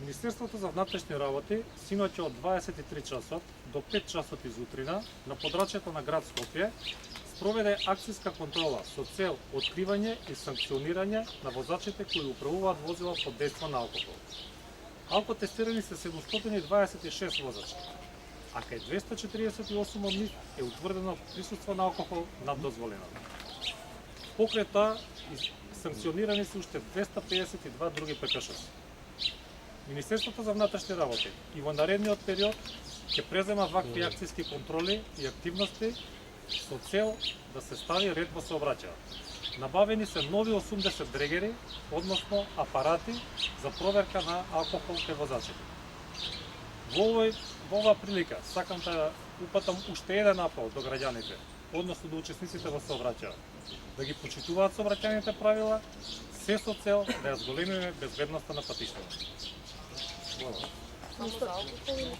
Министерството за внатрешни работи синоќа од 23 часот до 5 часот изутрина на подрачјето на град Скопје спроведе акцијска контрола со цел откривање и санкционирање на возачите кои управуваат возила под дејство на алкохол. Алкотестирани се 726 возачи, а кај 248 од нив е утврдено присуство на алкохол над дозволеното. Покрај тоа санкционирани се уште 252 други прекршоци. Министерството за внатрешни работи и во наредниот период ќе презема вакви акцијски контроли и активности со цел да се стави ред во сообраќајот. Набавени се нови 80 дрегери, односно апарати за проверка на алкохол кај возачите. Во оваа прилика сакам да упатам уште еден апел до граѓаните, односно до учесниците во сообраќајот, да ги почитуваат сообраќајните правила, се со цел да ја зголемиме безбедноста на патиштата. Само за алкохол или